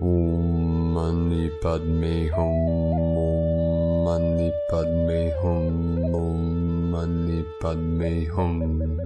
Om Mani Padme Hum, Om Mani Padme Hum, Om Mani Padme Hum.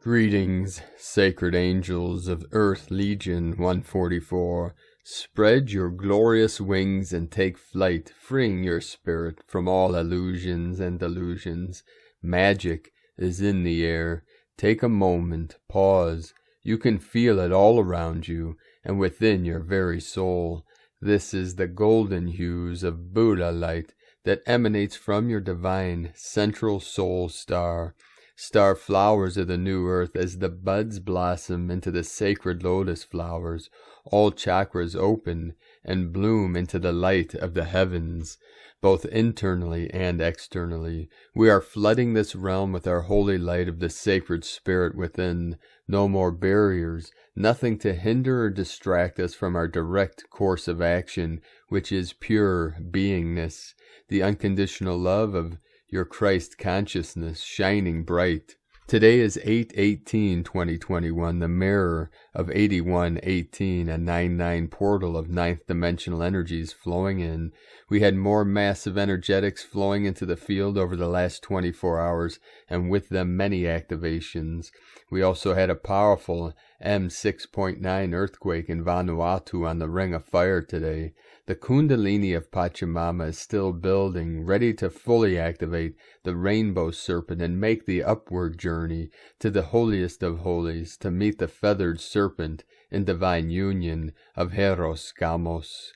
Greetings, sacred angels of Earth Legion 144. Spread your glorious wings and take flight, freeing your spirit from all illusions and delusions. Magick is in the air. Take a moment, pause. You can feel it all around you and within your very soul. This is the golden hues of Buddha light that emanates from your divine central soul star. Star flowers of the new earth as the buds blossom into the sacred lotus flowers. All chakras open and bloom into the light of the heavens, both internally and externally. We are flooding this realm with our holy light of the sacred spirit within. No more barriers, nothing to hinder or distract us from our direct course of action, which is pure beingness, the unconditional love of your Christ consciousness shining bright. Today is 8/18/2021, the mirror of 81/18, a 9/9 portal of ninth dimensional energies flowing in. We had more massive energetics flowing into the field over the last 24 hours, and with them many activations. We also had a powerful M6.9 earthquake in Vanuatu on the Ring of Fire today. The Kundalini of Pachamama is still building, ready to fully activate the rainbow serpent and make the upward journey to the holiest of holies, to meet the feathered serpent in divine union of Heros Gamos.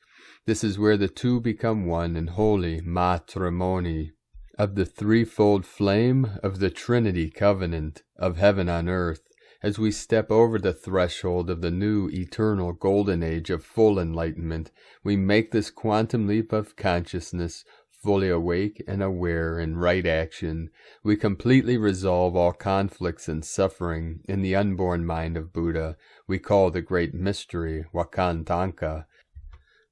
This is where the two become one in holy matrimony of the threefold flame of the Trinity covenant of heaven on earth. As we step over the threshold of the new eternal golden age of full enlightenment, we make this quantum leap of consciousness, fully awake and aware in right action. We completely resolve all conflicts and suffering in the unborn mind of Buddha. We call the great mystery Wakantanka.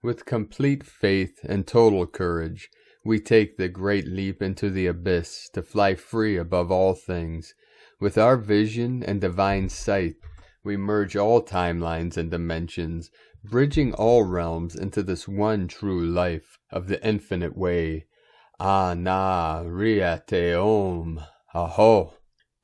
With complete faith and total courage, we take the great leap into the abyss to fly free above all things. With our vision and divine sight, we merge all timelines and dimensions, bridging all realms into this one true life of the infinite way. Ana Riate Om Aho.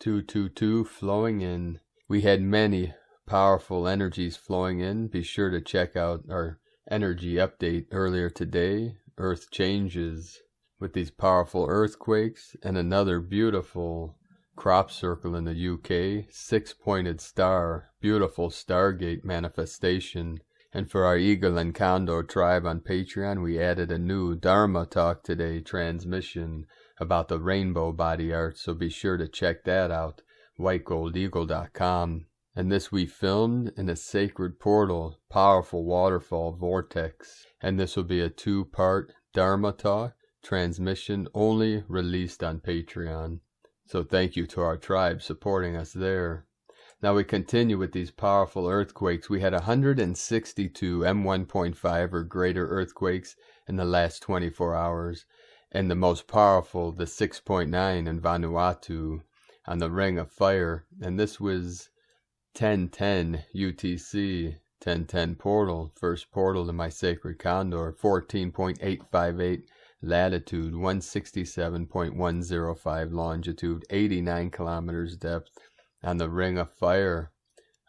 222 flowing in. We had many powerful energies flowing in. Be sure to check out our energy update earlier today. Earth changes with these powerful earthquakes and another beautiful crop circle in the UK, six-pointed star, beautiful Stargate manifestation. And for our Eagle and Condor tribe on Patreon, we added a new Dharma Talk Today transmission about the rainbow body art, so be sure to check that out, whitegoldeagle.com. And this we filmed in a sacred portal, powerful waterfall vortex. And this will be a 2-part Dharma Talk transmission only released on Patreon. So thank you to our tribe supporting us there. Now we continue with these powerful earthquakes. We had 162 M1.5 or greater earthquakes in the last 24 hours. And the most powerful, the 6.9 in Vanuatu on the Ring of Fire. And this was 10:10 UTC, 10:10 portal, first portal to my sacred condor, 14.858 latitude, 167.105 longitude, 89 kilometers depth, on the Ring of Fire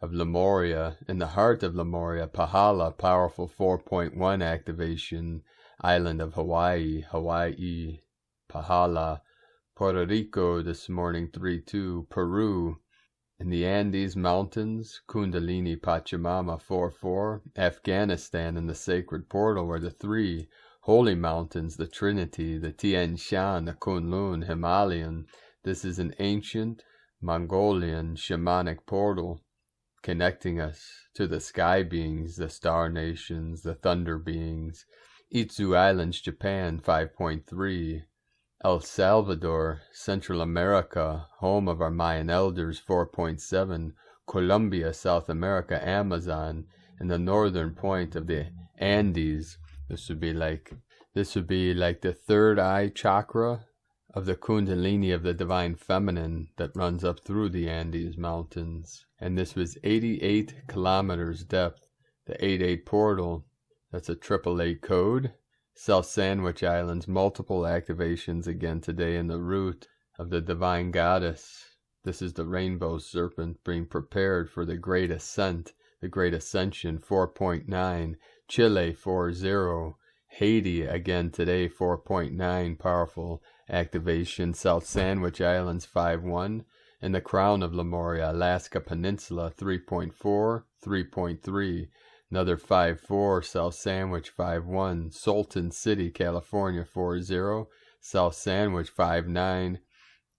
of Lemuria, in the heart of Lemuria, Pahala, powerful 4.1 activation, island of Hawaii, Pahala, Puerto Rico this morning, 3-2, Peru, in the Andes Mountains, Kundalini Pachamama 4-4, Afghanistan in the sacred portal where the three holy mountains, the Trinity, the Tian Shan, the Kunlun, Himalayan. This is an ancient Mongolian shamanic portal connecting us to the sky beings, the star nations, the thunder beings. Itzu Islands, Japan 5.3. El Salvador, Central America, home of our Mayan elders 4.7. Colombia, South America, Amazon, and the northern point of the Andes. This would be like the third eye chakra of the Kundalini of the Divine Feminine that runs up through the Andes Mountains. And this was 88 kilometers depth, the 8-8 portal That's a 888 code. South Sandwich Islands, multiple activations again today in the root of the divine goddess. This is the rainbow serpent being prepared for the great ascent, the great ascension, 4.9. Chile, 40. Haiti, again today, 4.9. Powerful activation. South Sandwich Islands, 5.1. And the crown of Lemuria, Alaska Peninsula, 3.4, 3.3. Another 5.4, South Sandwich 5.1, Salton City, California 4.0, South Sandwich 5.9,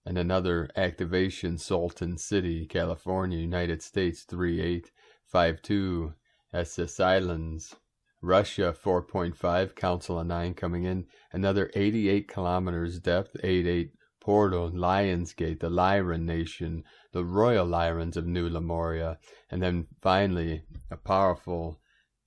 and another activation, Salton City, California, United States 3.8, 5.2, SS Islands, Russia 4.5, Council of 9 coming in, another 88 kilometers depth, 8.8 portal, Lionsgate, the Lyran Nation, the Royal Lyrans of New Lemuria, and then finally a powerful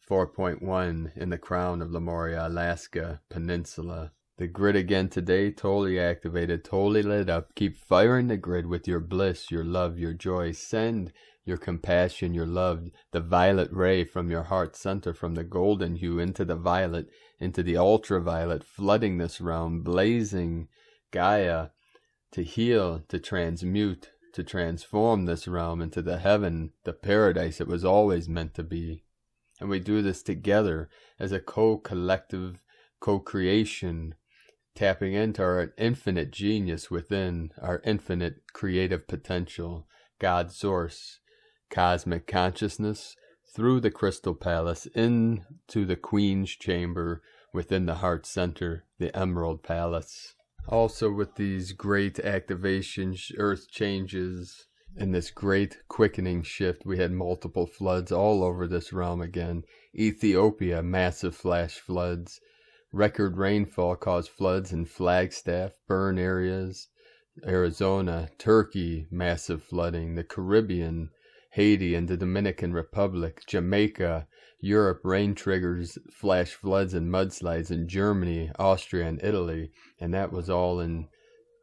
4.1 in the crown of Lemuria, Alaska Peninsula. The grid again today, totally activated, totally lit up. Keep firing the grid with your bliss, your love, your joy. Send your compassion, your love, the violet ray from your heart center, from the golden hue into the violet, into the ultraviolet, flooding this realm, blazing Gaia to heal, to transmute, to transform this realm into the heaven, the paradise it was always meant to be. And we do this together as a co-collective, co-creation, tapping into our infinite genius within, our infinite creative potential, God's source, cosmic consciousness, through the crystal palace, into the queen's chamber, within the heart center, the emerald palace. Also with these great activations, earth changes, and this great quickening shift, we had multiple floods all over this realm again. Ethiopia, massive flash floods. Record rainfall caused floods in Flagstaff, burn areas. Arizona, Turkey, massive flooding. The Caribbean, Haiti and the Dominican Republic. Jamaica, Europe, rain triggers flash floods and mudslides in Germany, Austria, and Italy. And that was all in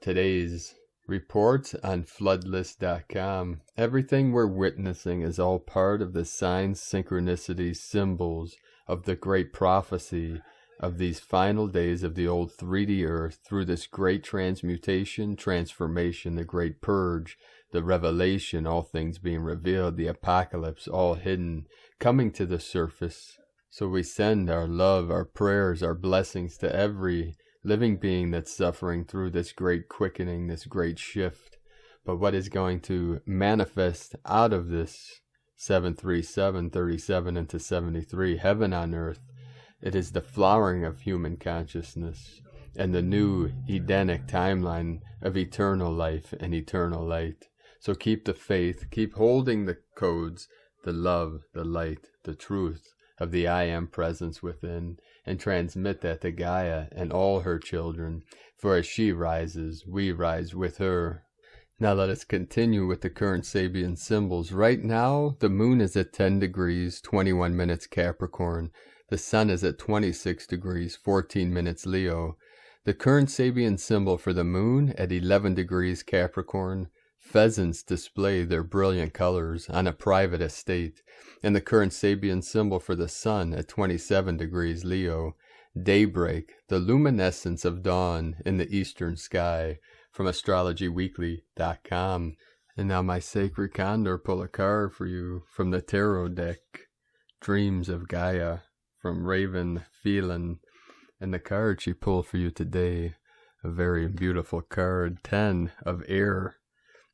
today's report on floodlist.com. Everything we're witnessing is all part of the signs, synchronicities, symbols of the great prophecy of these final days of the old 3D earth, through this great transmutation, transformation, the great purge, the revelation, all things being revealed, the apocalypse, all hidden, coming to the surface. So we send our love, our prayers, our blessings to every living being that's suffering through this great quickening, this great shift. But what is going to manifest out of this 737 into 73, heaven on earth, it is the flowering of human consciousness and the new Edenic timeline of eternal life and eternal light. So keep the faith, keep holding the codes, the love, the light, the truth of the I Am presence within, and transmit that to Gaia and all her children. For as she rises, we rise with her. Now let us continue with the current Sabian symbols. Right now, the moon is at 10 degrees, 21 minutes Capricorn. The sun is at 26 degrees, 14 minutes Leo. The current Sabian symbol for the moon at 11 degrees Capricorn. Pheasants display their brilliant colors on a private estate. And the current Sabian symbol for the sun at 27 degrees Leo. Daybreak, the luminescence of dawn in the eastern sky. From astrologyweekly.com. And now my sacred condor, pull a card for you from the tarot deck. Dreams of Gaia, from Raven Phelan. And the card she pulled for you today, a very beautiful card, 10 of air.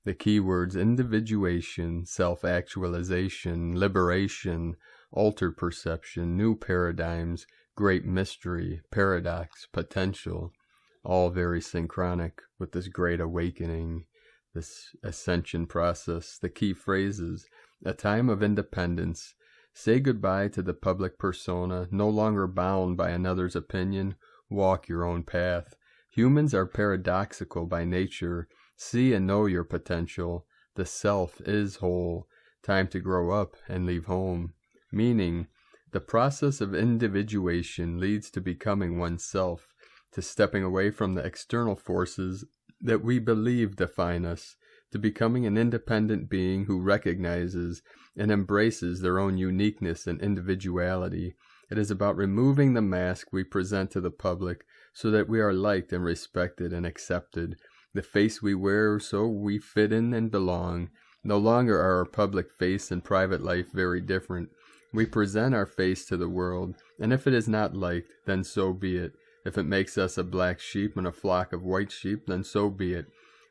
The keywords: individuation, self-actualization, liberation, altered perception, new paradigms, great mystery, paradox, potential. All very synchronic with this great awakening, this ascension process. The key phrases: a time of independence. Say goodbye to the public persona, no longer bound by another's opinion. Walk your own path. Humans are paradoxical by nature. See and know your potential. The self is whole. Time to grow up and leave home. Meaning, the process of individuation leads to becoming oneself, to stepping away from the external forces that we believe define us, to becoming an independent being who recognizes and embraces their own uniqueness and individuality, It is about removing the mask we present to the public so that we are liked and respected and accepted. The face we wear so we fit in and belong. No longer are our public face and private life very different. We present our face to the world, and if it is not liked, then so be it. If it makes us a black sheep in a flock of white sheep, then so be it.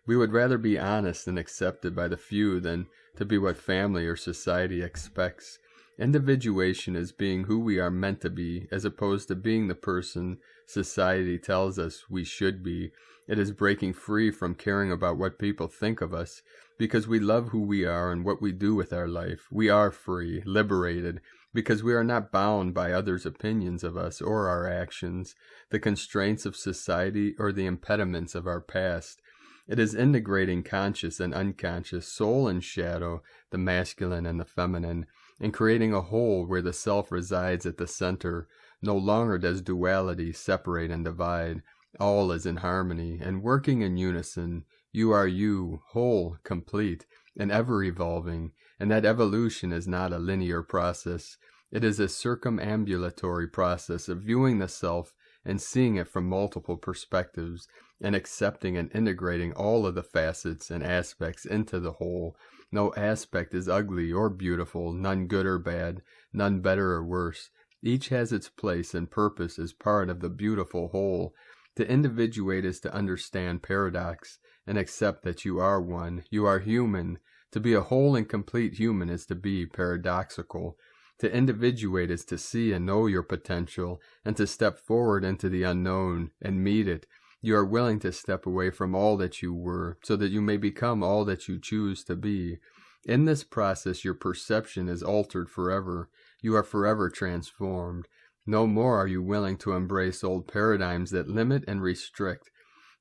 We would rather be honest and accepted by the few than to be what family or society expects. Individuation is being who we are meant to be, as opposed to being the person society tells us we should be. It is breaking free from caring about what people think of us, because we love who we are and what we do with our life. We are free, liberated, because we are not bound by others' opinions of us or our actions, the constraints of society, or the impediments of our past. It is integrating conscious and unconscious, soul and shadow, the masculine and the feminine, and creating a whole where the self resides at the center. No longer does duality separate and divide. All is in harmony and working in unison. You are you, whole, complete, and ever evolving, and that evolution is not a linear process. It is a circumambulatory process of viewing the self and seeing it from multiple perspectives, and accepting and integrating all of the facets and aspects into the whole. No aspect is ugly or beautiful, none good or bad, none better or worse. Each has its place and purpose as part of the beautiful whole. To individuate is to understand paradox and accept that you are one. You are human. To be a whole and complete human is to be paradoxical. To individuate is to see and know your potential and to step forward into the unknown and meet it. You are willing to step away from all that you were so that you may become all that you choose to be. In this process, your perception is altered forever. You are forever transformed. No more are you willing to embrace old paradigms that limit and restrict,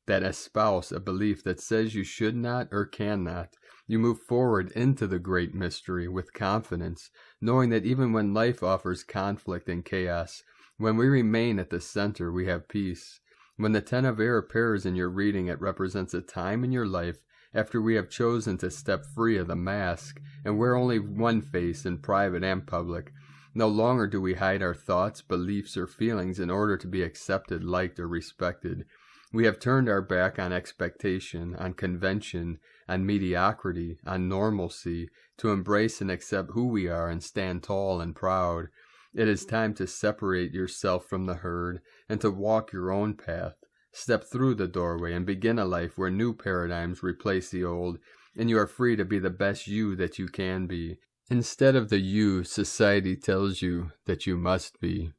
that espouse a belief that says you should not or cannot. You move forward into the great mystery with confidence, knowing that even when life offers conflict and chaos, when we remain at the center, we have peace. When the Ten of Air appears in your reading, it represents a time in your life after we have chosen to step free of the mask and wear only one face in private and public. No longer do we hide our thoughts, beliefs, or feelings in order to be accepted, liked, or respected. We have turned our back on expectation, on convention, on mediocrity, on normalcy, to embrace and accept who we are and stand tall and proud. It is time to separate yourself from the herd and to walk your own path. Step through the doorway and begin a life where new paradigms replace the old, and you are free to be the best you that you can be, instead of the you society tells you that you must be.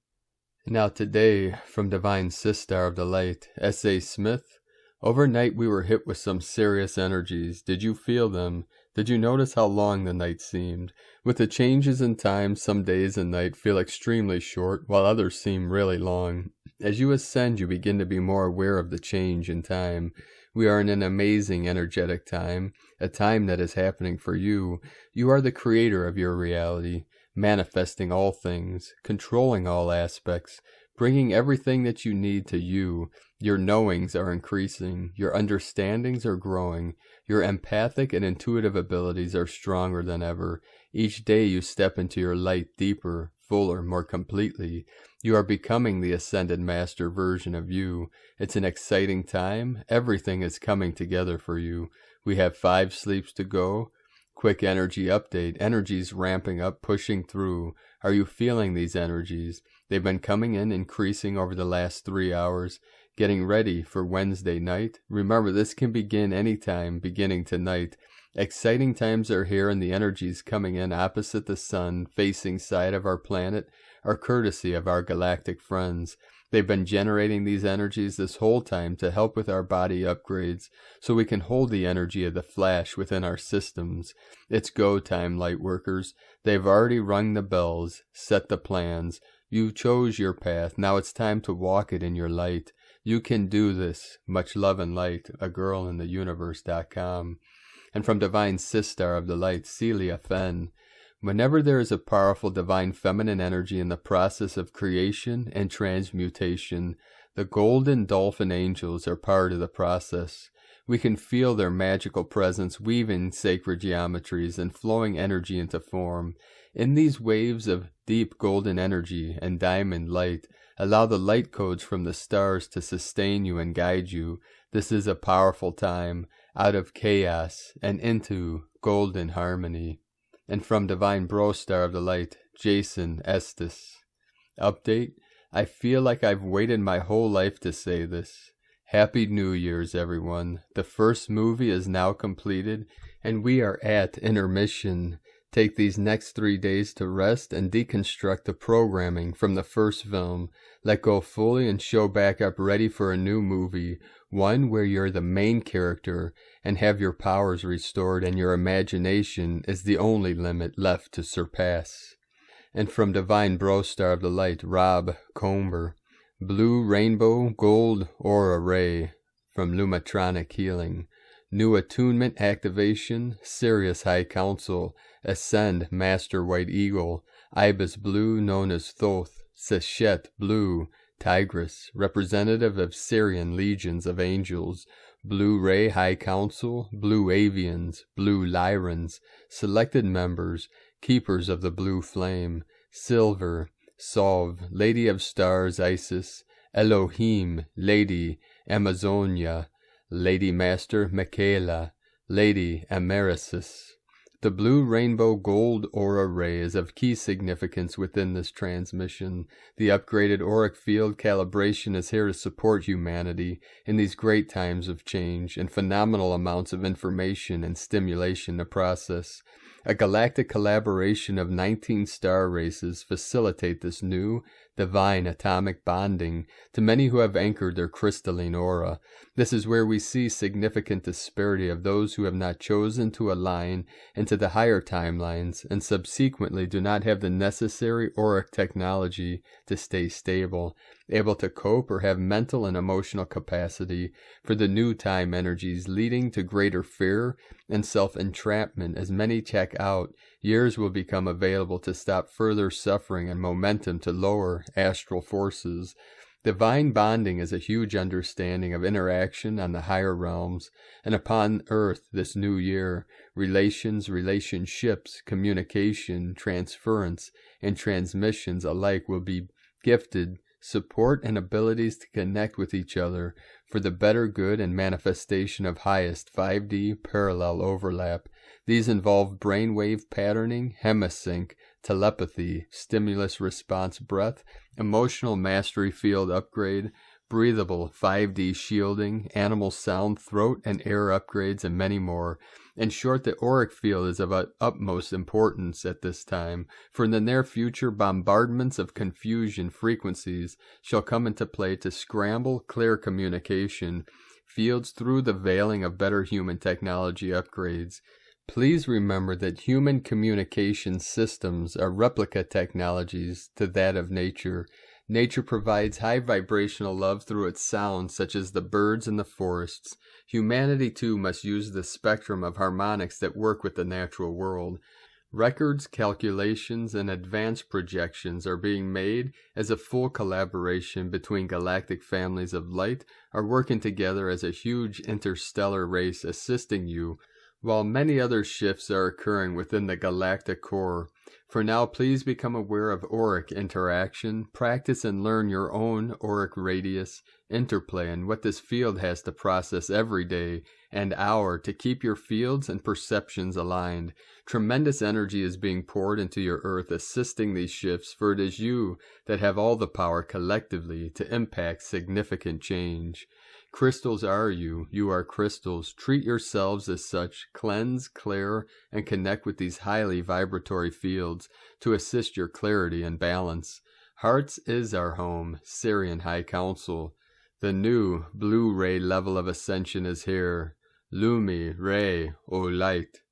Now today, from Divine Sistar of the Light, S.A. Smith. Overnight we were hit with some serious energies. Did you feel them? Did you notice how long the night seemed? With the changes in time, some days and night feel extremely short, while others seem really long. As you ascend, you begin to be more aware of the change in time. We are in an amazing energetic time, a time that is happening for you. You are the creator of your reality, manifesting all things, controlling all aspects, bringing everything that you need to you. Your knowings are increasing, your understandings are growing, your empathic and intuitive abilities are stronger than ever. Each day you step into your light deeper, fuller, more completely. You are becoming the ascended master version of you. It's an exciting time. Everything is coming together for you. We have 5 sleeps to go. Quick energy update. Energies ramping up, pushing through. Are you feeling these energies? They've been coming in, increasing over the last 3 hours. Getting ready for Wednesday night. Remember, this can begin anytime, beginning tonight. Exciting times are here, and the energies coming in opposite the sun, facing side of our planet, are courtesy of our galactic friends. They've been generating these energies this whole time to help with our body upgrades, so we can hold the energy of the flash within our systems. It's go time, light workers. They've already rung the bells, set the plans. You chose your path. Now it's time to walk it in your light. You can do this. Much love and light. agirlintheuniverse.com. And from Divine Sistar of the Light, Celia Fenn. Whenever there is a powerful divine feminine energy in the process of creation and transmutation, the golden dolphin angels are part of the process. We can feel their magical presence weaving sacred geometries and flowing energy into form. In these waves of deep golden energy and diamond light, allow the light codes from the stars to sustain you and guide you. This is a powerful time, out of chaos and into golden harmony. And from Divine Bro Star of the Light, Jason Estes. Update: I feel like I've waited my whole life to say this. Happy New Year's, everyone. The first movie is now completed, and we are at intermission. Take these next 3 days to rest and deconstruct the programming from the first film. Let go fully and show back up ready for a new movie, one where you're the main character and have your powers restored and your imagination is the only limit left to surpass. And from Divine Bro Star of the Light, Rob Comber. Blue Rainbow Gold Aura Ray from Lumatronic Healing. New Attunement Activation, Sirius High Council, Ascend Master White Eagle, Ibis Blue known as Thoth, Seshet Blue, Tigris, representative of Syrian legions of angels, Blue Ray High Council, Blue Avians, Blue Lyrans, selected members, Keepers of the Blue Flame, Silver, Solve, Lady of Stars Isis, Elohim, Lady Amazonia, Lady Master Michaela, Lady Amerisis. The Blue Rainbow Gold Aura Ray is of key significance within this transmission. The upgraded auric field calibration is here to support humanity in these great times of change and phenomenal amounts of information and stimulation to process. A galactic collaboration of 19 star races facilitate this new, divine atomic bonding to many who have anchored their crystalline aura. This is where we see significant disparity of those who have not chosen to align into the higher timelines and subsequently do not have the necessary auric technology to stay stable, able to cope or have mental and emotional capacity for the new time energies, leading to greater fear and self-entrapment. As many check out, years will become available to stop further suffering and momentum to lower astral forces. Divine bonding is a huge understanding of interaction on the higher realms, and upon Earth this new year, relations, relationships, communication, transference, and transmissions alike will be gifted support and abilities to connect with each other for the better good and manifestation of highest 5D parallel overlap. These involve brainwave patterning, hemisync, telepathy, stimulus response breath, emotional mastery field upgrade, breathable 5D shielding, animal sound throat and air upgrades, and many more. In short, the auric field is of utmost importance at this time, for in the near future bombardments of confusion frequencies shall come into play to scramble clear communication fields through the veiling of better human technology upgrades. Please remember that human communication systems are replica technologies to that of nature. Nature provides high vibrational love through its sounds, such as the birds in the forests. Humanity, too, must use the spectrum of harmonics that work with the natural world. Records, calculations, and advanced projections are being made as a full collaboration between galactic families of light are working together as a huge interstellar race assisting you, while many other shifts are occurring within the galactic core. For now, please become aware of auric interaction, practice and learn your own auric radius, interplay, and what this field has to process every day and hour to keep your fields and perceptions aligned. Tremendous energy is being poured into your earth assisting these shifts, for it is you that have all the power collectively to impact significant change. Crystals are you. You are crystals. Treat yourselves as such. Cleanse, clear, and connect with these highly vibratory fields to assist your clarity and balance. Hearts is our home. Syrian High Council. The new blue ray level of ascension is here. Lumi Ray, O Light.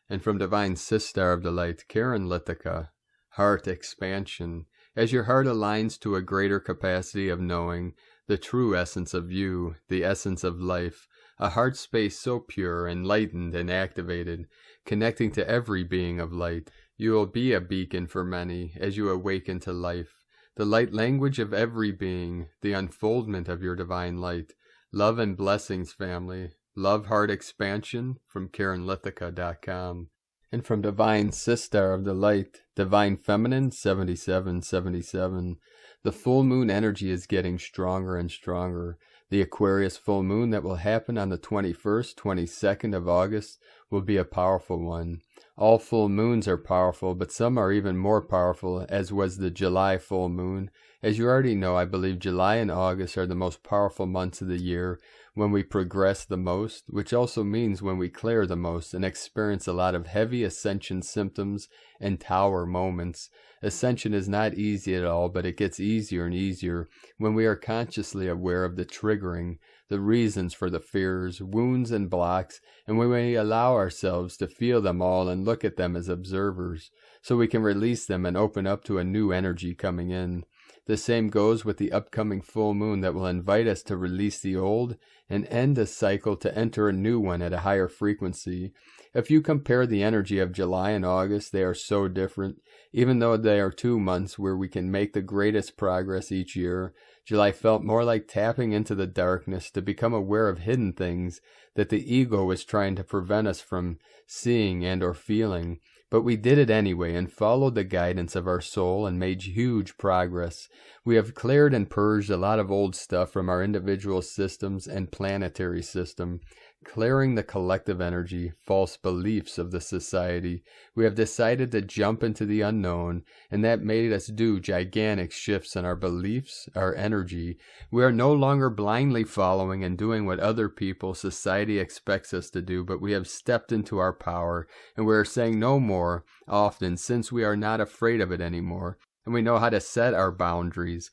And from Divine Sistar of the Light, Karen Litica. Heart expansion. As your heart aligns to a greater capacity of knowing, the true essence of you, the essence of life, a heart space so pure, enlightened, and activated, connecting to every being of light. You will be a beacon for many as you awaken to life, the light language of every being, the unfoldment of your divine light. Love and blessings, family. Love heart expansion from KarenLithica.com. And from Divine Sistar of the Light, Divine Feminine 7777, the full moon energy is getting stronger and stronger. The Aquarius full moon that will happen on the 21st, 22nd of August will be a powerful one. All full moons are powerful, but some are even more powerful, as was the July full moon. As you already know, I believe July and August are the most powerful months of the year, when we progress the most, which also means when we clear the most and experience a lot of heavy ascension symptoms and tower moments. Ascension is not easy at all, but it gets easier and easier when we are consciously aware of the triggering, the reasons for the fears, wounds, and blocks, and when we allow ourselves to feel them all and look at them as observers, so we can release them and open up to a new energy coming in. The same goes with the upcoming full moon that will invite us to release the old and end a cycle to enter a new one at a higher frequency. If you compare the energy of July and August, they are so different. Even though they are 2 months where we can make the greatest progress each year, July felt more like tapping into the darkness to become aware of hidden things that the ego was trying to prevent us from seeing and or feeling. But we did it anyway and followed the guidance of our soul and made huge progress. We have cleared and purged a lot of old stuff from our individual systems and planetary system, clearing the collective energy, false beliefs of the society. We have decided to jump into the unknown, and that made us do gigantic shifts in our beliefs, our energy. We are no longer blindly following and doing what other people, society expects us to do, but we have stepped into our power, and we are saying no more often, since we are not afraid of it anymore, and we know how to set our boundaries.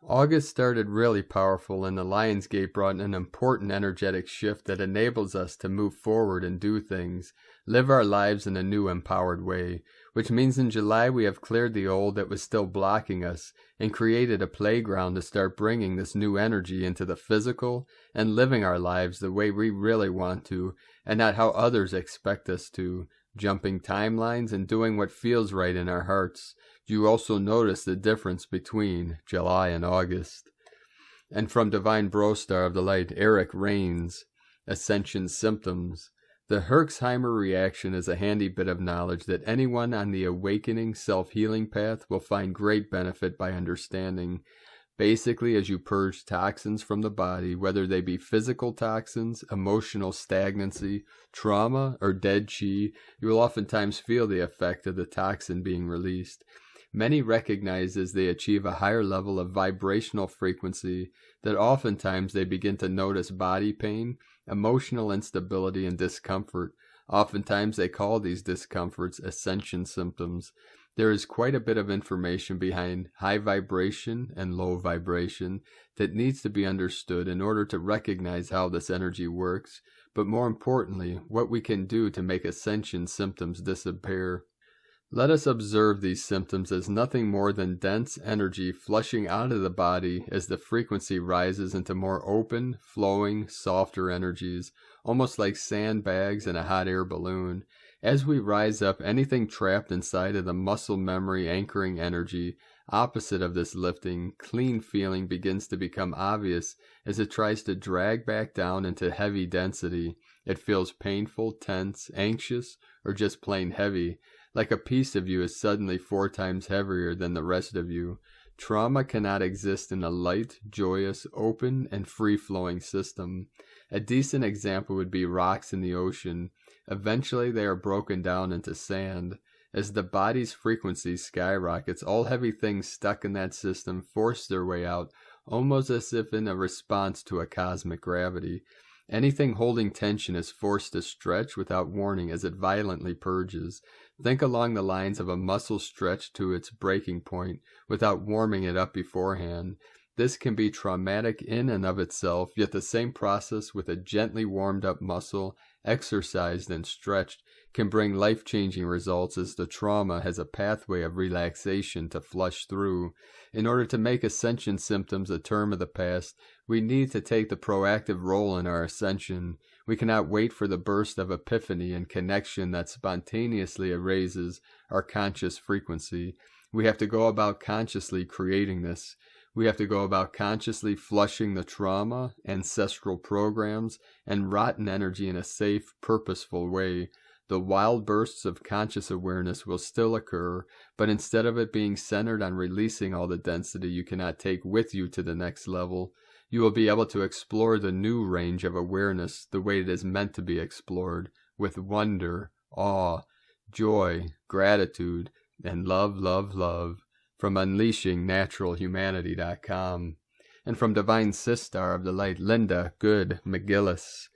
August started really powerful, and the Lionsgate brought an important energetic shift that enables us to move forward and do things, live our lives in a new empowered way, which means in July we have cleared the old that was still blocking us and created a playground to start bringing this new energy into the physical and living our lives the way we really want to and not how others expect us to, jumping timelines and doing what feels right in our hearts. You also notice the difference between July and August. And from Divine Brostar of the Light, Auric reigns, Ascension symptoms. The Herxheimer reaction is a handy bit of knowledge that anyone on the awakening self-healing path will find great benefit by understanding. Basically, as you purge toxins from the body, whether they be physical toxins, emotional stagnancy, trauma, or dead chi, you will oftentimes feel the effect of the toxin being released. Many recognize as they achieve a higher level of vibrational frequency that oftentimes they begin to notice body pain, emotional instability, and discomfort. Oftentimes they call these discomforts ascension symptoms. There is quite a bit of information behind high vibration and low vibration that needs to be understood in order to recognize how this energy works, but more importantly, what we can do to make ascension symptoms disappear. Let us observe these symptoms as nothing more than dense energy flushing out of the body as the frequency rises into more open, flowing, softer energies, almost like sandbags in a hot air balloon. As we rise up, anything trapped inside of the muscle memory anchoring energy, opposite of this lifting, clean feeling begins to become obvious as it tries to drag back down into heavy density. It feels painful, tense, anxious, or just plain heavy. Like a piece of you is suddenly 4 times heavier than the rest of you. Trauma cannot exist in a light, joyous, open, and free-flowing system. A decent example would be rocks in the ocean. Eventually they are broken down into sand. As the body's frequency skyrockets, all heavy things stuck in that system force their way out, almost as if in a response to a cosmic gravity. Anything holding tension is forced to stretch without warning as it violently purges. Think along the lines of a muscle stretched to its breaking point without warming it up beforehand. This can be traumatic in and of itself, yet the same process with a gently warmed up muscle, exercised and stretched, can bring life-changing results as the trauma has a pathway of relaxation to flush through. In order to make ascension symptoms a term of the past, we need to take the proactive role in our ascension. We cannot wait for the burst of epiphany and connection that spontaneously raises our conscious frequency. We have to go about consciously creating this. We have to go about consciously flushing the trauma, ancestral programs, and rotten energy in a safe, purposeful way. the wild bursts of conscious awareness will still occur, but instead of it being centered on releasing all the density you cannot take with you to the next level, you will be able to explore the new range of awareness the way it is meant to be explored, with wonder, awe, joy, gratitude, and love, love, love, from UnleashingNaturalHumanity.com. And from Divine Sistar of the Light, Linda Good McGillis.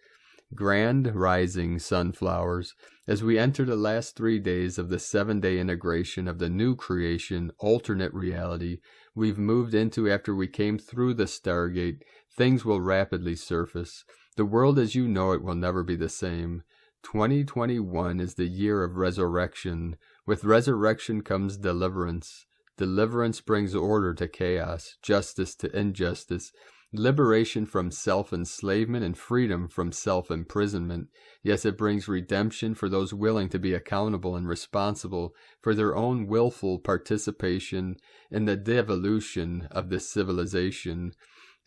Grand Rising Sunflowers, as we enter the last 3 days of the 7-day integration of the new creation, alternate reality we've moved into after we came through the Stargate, things will rapidly surface. The world as you know it will never be the same. 2021 is the year of resurrection. With resurrection comes deliverance. Deliverance brings order to chaos, justice to injustice, liberation from self-enslavement, and freedom from self-imprisonment. Yes, it brings redemption for those willing to be accountable and responsible for their own willful participation in the devolution of this civilization.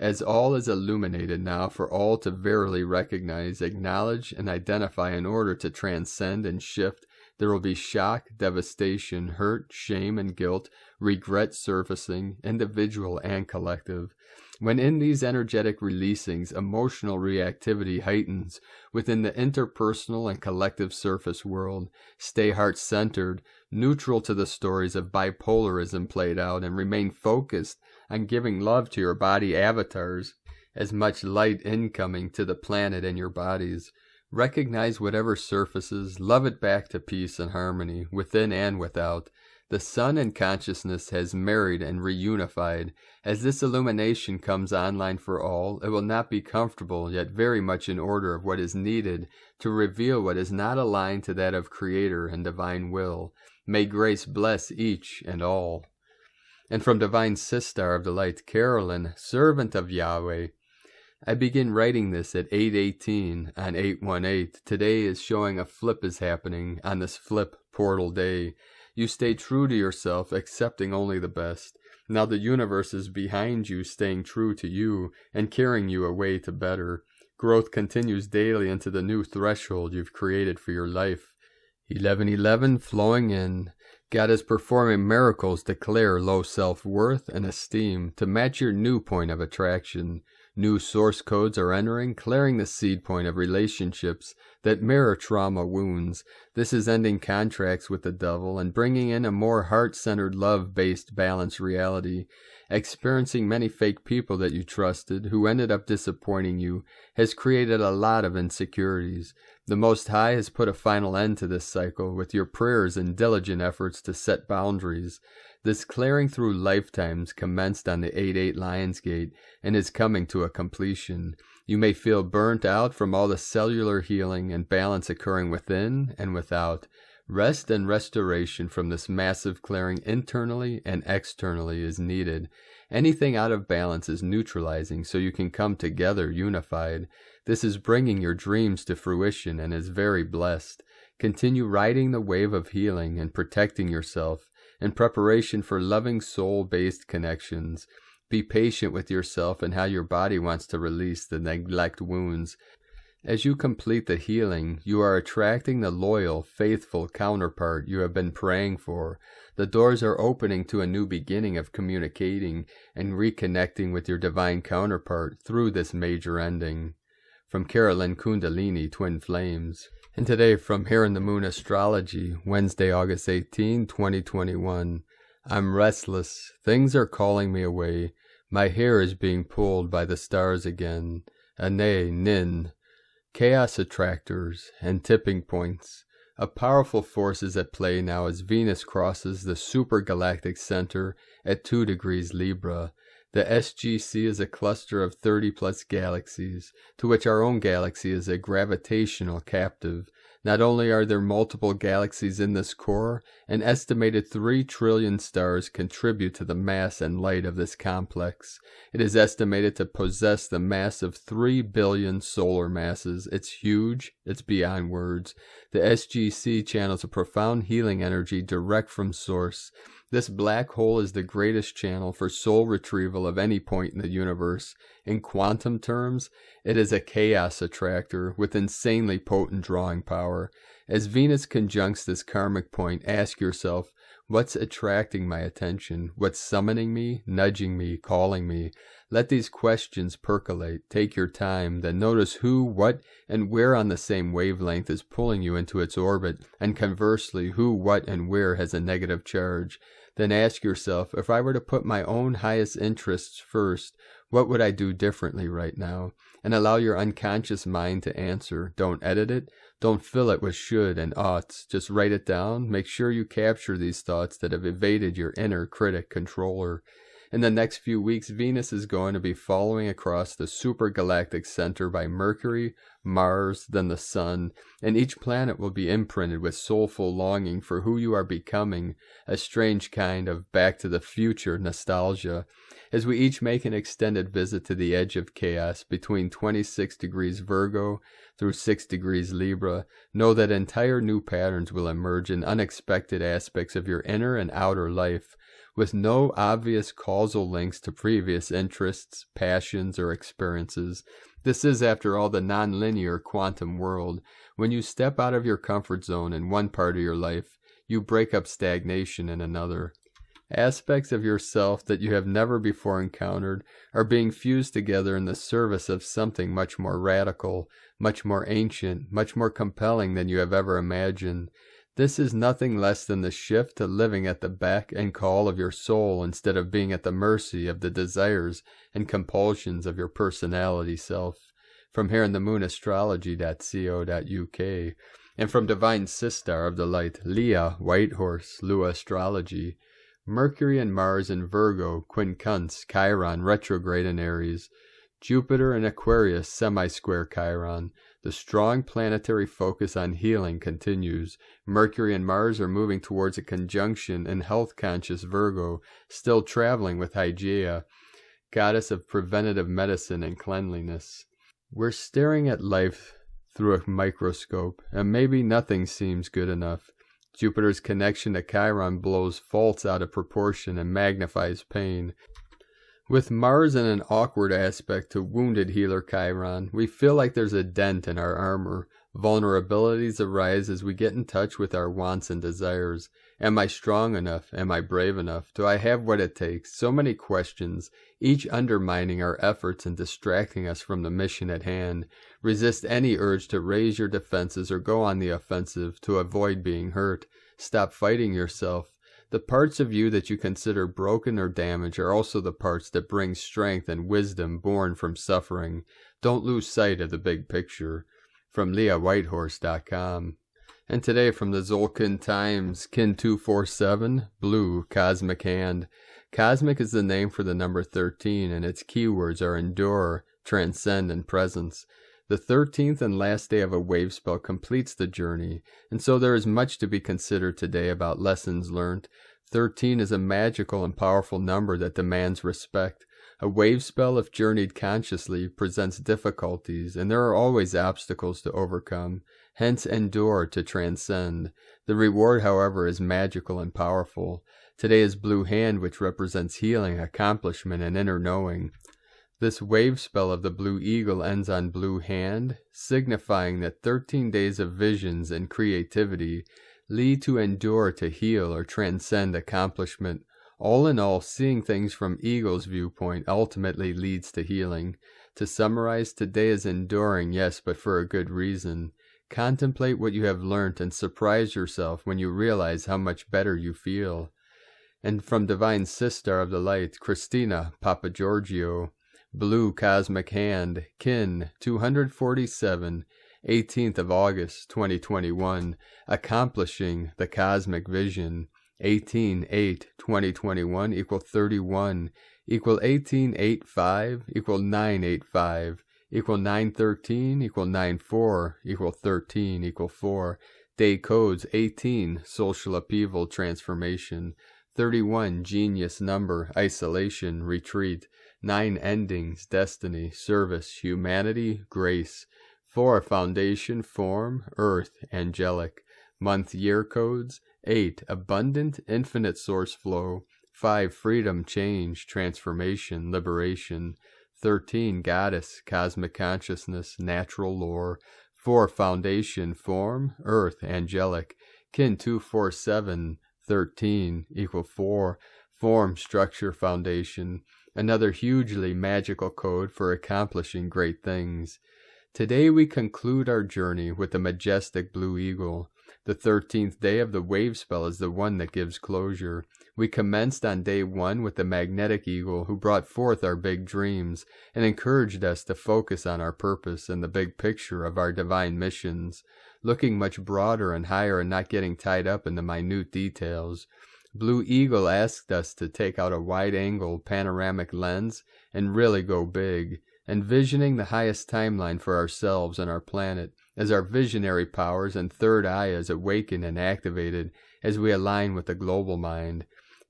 As all is illuminated now for all to verily recognize, acknowledge, and identify in order to transcend and shift, there will be shock, devastation, hurt, shame, and guilt, regret surfacing, individual and collective. When in these energetic releasings, emotional reactivity heightens within the interpersonal and collective surface world. Stay heart-centered, neutral to the stories of bipolarism played out, and remain focused on giving love to your body avatars, as much light incoming to the planet and your bodies. Recognize whatever surfaces, love it back to peace and harmony, within and without. The sun in consciousness has married and reunified. As this illumination comes online for all, it will not be comfortable, yet very much in order of what is needed to reveal what is not aligned to that of Creator and Divine Will. May grace bless each and all. And from Divine Sistar of the Light, Carolyn, servant of Yahweh. I begin writing this at 8:18 on 8/18. Today is showing a flip is happening on this flip portal day. You stay true to yourself, accepting only the best. Now the universe is behind you, staying true to you and carrying you away to better. Growth continues daily into the new threshold you've created for your life. 11:11 flowing in. God is performing miracles to clear low self-worth and esteem to match your new point of attraction. New source codes are entering, clearing the seed point of relationships that mirror trauma wounds. This is ending contracts with the devil and bringing in a more heart-centered, love-based, balanced reality. Experiencing many fake people that you trusted who ended up disappointing you has created a lot of insecurities. The Most High has put a final end to this cycle with your prayers and diligent efforts to set boundaries. This clearing through lifetimes commenced on the 8/8 Lionsgate and is coming to a completion. You may feel burnt out from all the cellular healing and balance occurring within and without. Rest and restoration from this massive clearing internally and externally is needed. Anything out of balance is neutralizing so you can come together unified. This is bringing your dreams to fruition and is very blessed. Continue riding the wave of healing and protecting yourself in preparation for loving soul-based connections. Be patient with yourself and how your body wants to release the neglect wounds. As you complete the healing, you are attracting the loyal, faithful counterpart you have been praying for. The doors are opening to a new beginning of communicating and reconnecting with your divine counterpart through this major ending. From Carolyn Kundalini, Twin Flames. And today from Here in the Moon Astrology, Wednesday, August 18, 2021. I'm restless. Things are calling me away. My hair is being pulled by the stars again. Ane, Nin. Chaos attractors and tipping points. A powerful force is at play now as Venus crosses the supergalactic center at 2 degrees Libra. The SGC is a cluster of 30-plus galaxies, to which our own galaxy is a gravitational captive. Not only are there multiple galaxies in this core, an estimated 3 trillion stars contribute to the mass and light of this complex. It is estimated to possess the mass of 3 billion solar masses. It's huge. It's beyond words. The SGC channels a profound healing energy direct from source. This black hole is the greatest channel for soul retrieval of any point in the universe. In quantum terms, it is a chaos attractor with insanely potent drawing power. As Venus conjuncts this karmic point, ask yourself, what's attracting my attention? What's summoning me, nudging me, calling me? Let these questions percolate. Take your time. Then notice who, what, and where on the same wavelength is pulling you into its orbit, and conversely, who, what, and where has a negative charge. Then ask yourself, if I were to put my own highest interests first, what would I do differently right now? And allow your unconscious mind to answer. Don't edit it. Don't fill it with should and oughts. Just write it down. Make sure you capture these thoughts that have evaded your inner critic controller. In the next few weeks, Venus is going to be following across the supergalactic center by Mercury, Mars, then the Sun, and each planet will be imprinted with soulful longing for who you are becoming, a strange kind of Back to the Future nostalgia. As we each make an extended visit to the edge of chaos between 26 degrees Virgo through 6 degrees Libra, know that entire new patterns will emerge in unexpected aspects of your inner and outer life, with no obvious causal links to previous interests, passions, or experiences. This is, after all, the nonlinear quantum world. When you step out of your comfort zone in one part of your life, you break up stagnation in another. Aspects of yourself that you have never before encountered are being fused together in the service of something much more radical, much more ancient, much more compelling than you have ever imagined. This is nothing less than the shift to living at the beck and call of your soul instead of being at the mercy of the desires and compulsions of your personality self. From here in the moonastrology.co.uk, and from Divine Sistar of the Light, Leah Whitehorse, Lua Astrology, Mercury and Mars in Virgo, quincunx, Chiron, retrograde in Aries, Jupiter in Aquarius, semi-square Chiron. The strong planetary focus on healing continues. Mercury and Mars are moving towards a conjunction in health-conscious Virgo, still traveling with Hygeia, goddess of preventative medicine and cleanliness. We're staring at life through a microscope, and maybe nothing seems good enough. Jupiter's connection to Chiron blows faults out of proportion and magnifies pain. With Mars in an awkward aspect to wounded healer Chiron, we feel like there's a dent in our armor. Vulnerabilities arise as we get in touch with our wants and desires. Am I strong enough? Am I brave enough? Do I have what it takes? So many questions, each undermining our efforts and distracting us from the mission at hand. Resist any urge to raise your defenses or go on the offensive to avoid being hurt. Stop fighting yourself. The parts of you that you consider broken or damaged are also the parts that bring strength and wisdom born from suffering. Don't lose sight of the big picture. From LeahWhitehorse.com. And today from the Zolkin Times, Kin 247, Blue, Cosmic Hand. Cosmic is the name for the number 13, and its keywords are endure, transcend, and presence. The 13th and last day of a wave spell completes the journey, and so there is much to be considered today about lessons learned. 13 is a magical and powerful number that demands respect. A wave spell, if journeyed consciously, presents difficulties, and there are always obstacles to overcome. Hence, endure to transcend. The reward, however, is magical and powerful. Today is Blue Hand, which represents healing, accomplishment, and inner knowing. This wave spell of the Blue Eagle ends on Blue Hand, signifying that 13 days of visions and creativity lead to endure to heal or transcend accomplishment. All in all, seeing things from Eagle's viewpoint ultimately leads to healing. To summarize, today is enduring, yes, but for a good reason. Contemplate what you have learnt and surprise yourself when you realize how much better you feel. And from Divine Sistar of the Light, Christina Papagiorgio, Blue Cosmic Hand, Kin 247, 18th of August 2021, accomplishing the cosmic vision. 18-8-2021 equal 31 equal 18-8-5 equal 9-8-5 equal 9-13 equal 9-4 equal 13 equal 4. Day codes 18, social upheaval, transformation. 31, genius number, isolation, retreat. 9, endings, destiny, service, humanity, grace. 4, foundation, form, earth, angelic. Month year codes 8, abundant, infinite source flow. 5, freedom, change, transformation, liberation. 13, goddess, cosmic consciousness, natural lore. 4 foundation, form, earth, angelic. Kin 24713 equal 4, form, structure, foundation. Another hugely magical code for accomplishing great things. Today we conclude our journey with the majestic blue eagle. The 13th day of the wave spell is the one that gives closure. We commenced on day 1 with the magnetic eagle who brought forth our big dreams and encouraged us to focus on our purpose and the big picture of our divine missions, looking much broader and higher and not getting tied up in the minute details. Blue Eagle asked us to take out a wide-angle panoramic lens and really go big, envisioning the highest timeline for ourselves and our planet as our visionary powers and third eye is awakened and activated as we align with the global mind.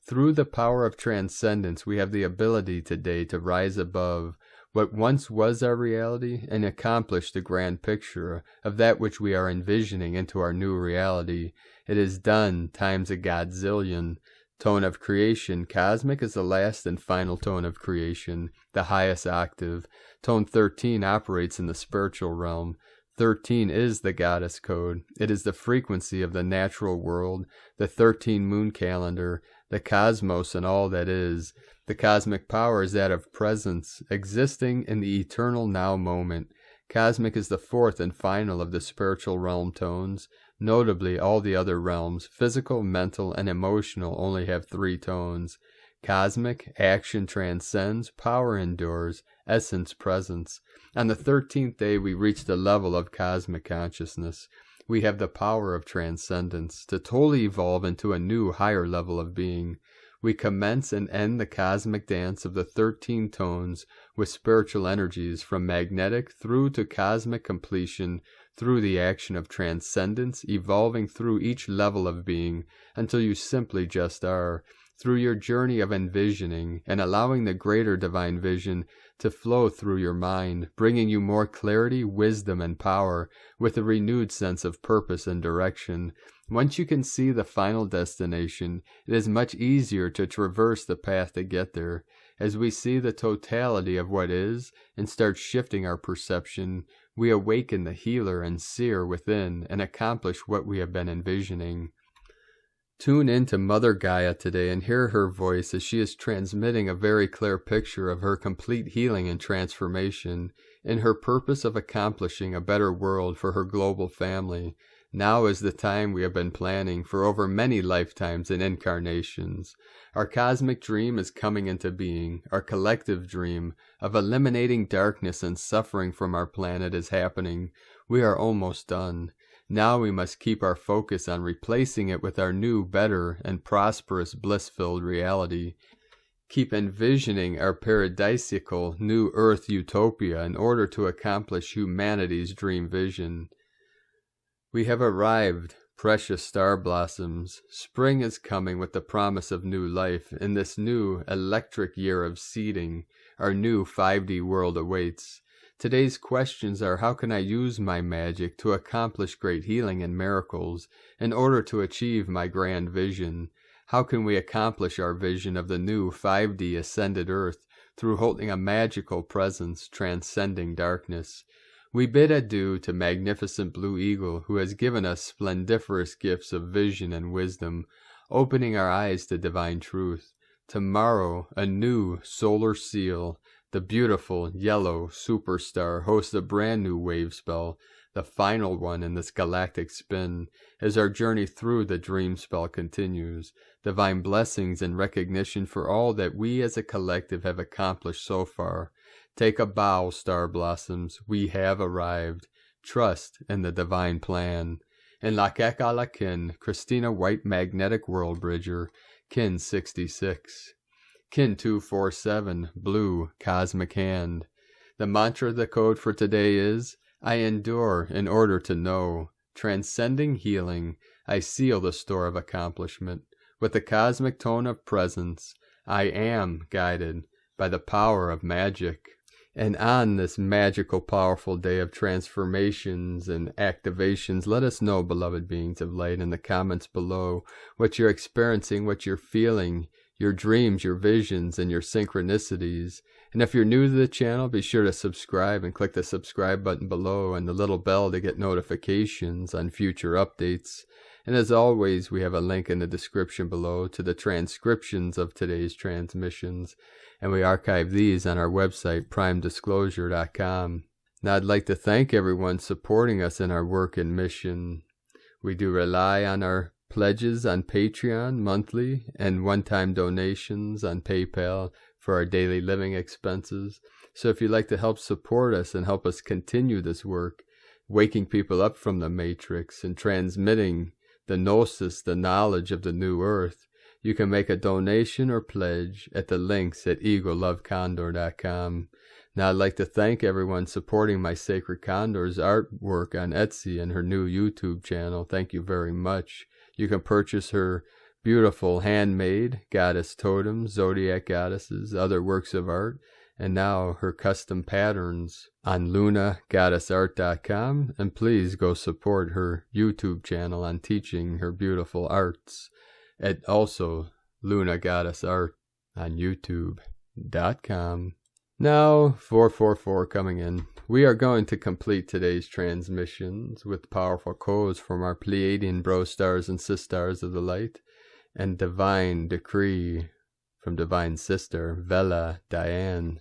Through the power of transcendence, we have the ability today to rise above what once was our reality and accomplish the grand picture of that which we are envisioning into our new reality. It is done times a godzillion. Tone of creation, cosmic, is the last and final tone of creation, the highest octave. Tone 13 operates in the spiritual realm. 13 is the goddess code. It is the frequency of the natural world, the 13 moon calendar, the cosmos and all that is. The cosmic power is that of presence, existing in the eternal now moment. Cosmic is the 4th and final of the spiritual realm tones. Notably, all the other realms, physical, mental, and emotional, only have 3 tones. Cosmic, action transcends, power endures, essence presence. On the 13th day, we reach the level of cosmic consciousness. We have the power of transcendence to totally evolve into a new, higher level of being. We commence and end the cosmic dance of the 13 tones with spiritual energies from magnetic through to cosmic completion through the action of transcendence, evolving through each level of being until you simply just are, through your journey of envisioning and allowing the greater divine vision to flow through your mind, bringing you more clarity, wisdom, and power with a renewed sense of purpose and direction. Once you can see the final destination, it is much easier to traverse the path to get there. As we see the totality of what is and start shifting our perception, we awaken the healer and seer within and accomplish what we have been envisioning. Tune in to Mother Gaia today and hear her voice as she is transmitting a very clear picture of her complete healing and transformation in her purpose of accomplishing a better world for her global family. Now is the time we have been planning for over many lifetimes and incarnations. Our cosmic dream is coming into being. Our collective dream of eliminating darkness and suffering from our planet is happening. We are almost done. Now we must keep our focus on replacing it with our new, better, and prosperous, bliss-filled reality. Keep envisioning our paradisiacal new Earth utopia in order to accomplish humanity's dream vision. We have arrived, precious star blossoms. Spring is coming with the promise of new life. In this new, electric year of seeding, our new 5D world awaits. Today's questions are: how can I use my magic to accomplish great healing and miracles in order to achieve my grand vision? How can we accomplish our vision of the new 5D ascended earth through holding a magical presence transcending darkness? We bid adieu to magnificent Blue Eagle, who has given us splendiferous gifts of vision and wisdom, opening our eyes to divine truth. Tomorrow, a new solar seal, the beautiful yellow superstar, hosts a brand new wave spell, the final one in this galactic spin, as our journey through the dream spell continues. Divine blessings and recognition for all that we as a collective have accomplished so far. Take a bow, star blossoms. We have arrived. Trust in the divine plan. In Lakek Alakin, Christina White Magnetic World Bridger, Kin 66. Kin 247, Blue, Cosmic Hand. The mantra, the code for today is: I endure in order to know. Transcending healing, I seal the store of accomplishment. With the cosmic tone of presence, I am guided by the power of magic. And on this magical, powerful day of transformations and activations, let us know, beloved beings of light, in the comments below, what you're experiencing, what you're feeling. your dreams, your visions, and your synchronicities. And if you're new to the channel, be sure to subscribe and click the subscribe button below and the little bell to get notifications on future updates. And as always, we have a link in the description below to the transcriptions of today's transmissions, and we archive these on our website, primedisclosure.com. Now, I'd like to thank everyone supporting us in our work and mission. We do rely on our pledges on Patreon monthly and one-time donations on PayPal for our daily living expenses. So if you'd like to help support us and help us continue this work, waking people up from the matrix and transmitting the gnosis, the knowledge of the new earth, you can make a donation or pledge at the links at eaglelovecondor.com. Now, I'd like to thank everyone supporting my Sacred Condor's artwork on Etsy and her new YouTube channel. Thank you very much. You can purchase her beautiful handmade goddess totems, zodiac goddesses, other works of art, and now her custom patterns on lunagoddessart.com. And please go support her YouTube channel on teaching her beautiful arts at also Luna Goddess Art on youtube.com. Now, 444 coming in. We are going to complete today's transmissions with powerful codes from our Pleiadian bro stars and sisters of the light, and divine decree from divine sister Vela Diane.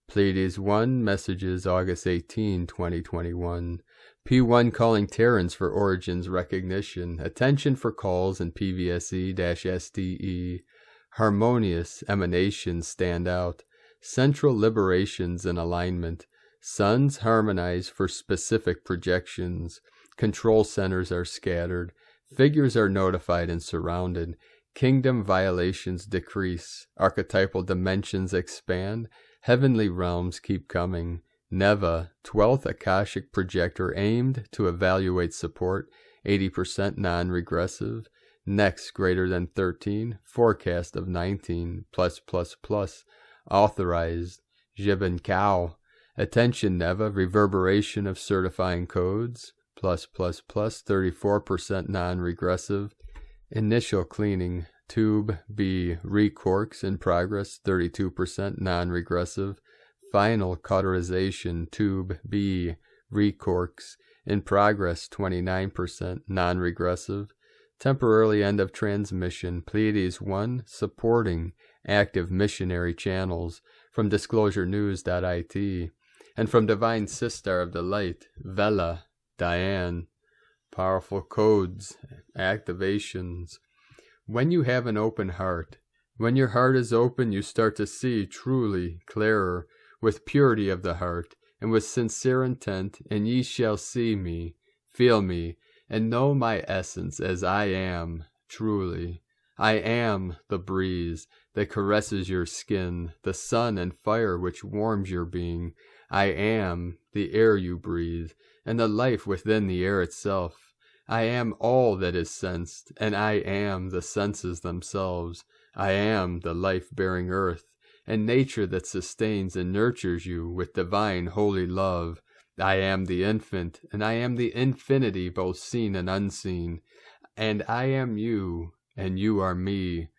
Pleiades 1, messages August 18, 2021. P1 calling Terrans for origins recognition. Attention for calls in PVSE-SDE. Harmonious emanations stand out. Central liberations in alignment. Suns harmonize for specific projections. Control centers are scattered. Figures are notified and surrounded. Kingdom violations decrease. Archetypal dimensions expand. Heavenly realms keep coming. Neva, 12th Akashic projector aimed to evaluate support. 80% non-regressive. Next greater than 13. Forecast of 19. +++. Authorized. Jibin Cow. Attention Neva, reverberation of certifying codes. +++. 34% non-regressive. Initial cleaning. Tube B. Recorks in progress. 32% non-regressive. Final cauterization. Tube B. Recorks in progress. 29% non-regressive. Temporarily end of transmission. Pleiades 1 supporting active missionary channels from disclosurenews.it and from Divine Sister of the Light, Vela Diane. Powerful codes, activations. When you have an open heart, when your heart is open, you start to see truly clearer, with purity of the heart, and with sincere intent, and ye shall see me, feel me, and know my essence as I am, truly. I am the breeze that caresses your skin, the sun and fire which warms your being. I am the air you breathe, and the life within the air itself. I am all that is sensed, and I am the senses themselves. I am the life-bearing earth, and nature that sustains and nurtures you with divine holy love. I am the infant, and I am the infinity both seen and unseen. And I am you, and you are me.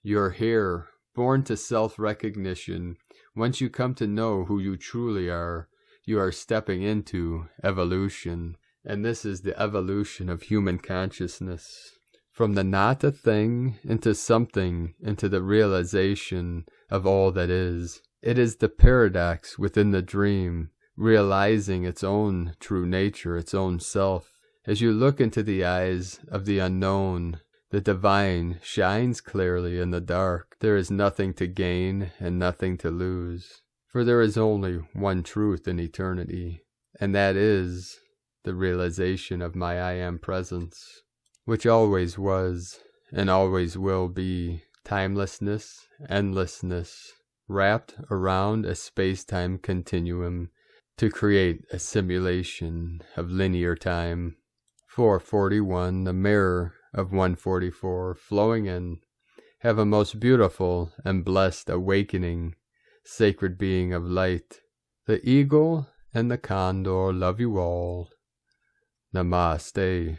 You're here, born to self-recognition. Once you come to know who you truly are, you are stepping into evolution. And this is the evolution of human consciousness. From the not a thing into something, into the realization of all that is. It is the paradox within the dream, realizing its own true nature, its own self. As you look into the eyes of the unknown, the divine shines clearly in the dark. There is nothing to gain and nothing to lose. For there is only one truth in eternity, and that is the realization of my I Am presence, which always was and always will be timelessness, endlessness, wrapped around a space-time continuum to create a simulation of linear time. 441, the mirror of 144, flowing in. Have a most beautiful and blessed awakening, sacred being of light. The eagle and the condor love you all. Namaste.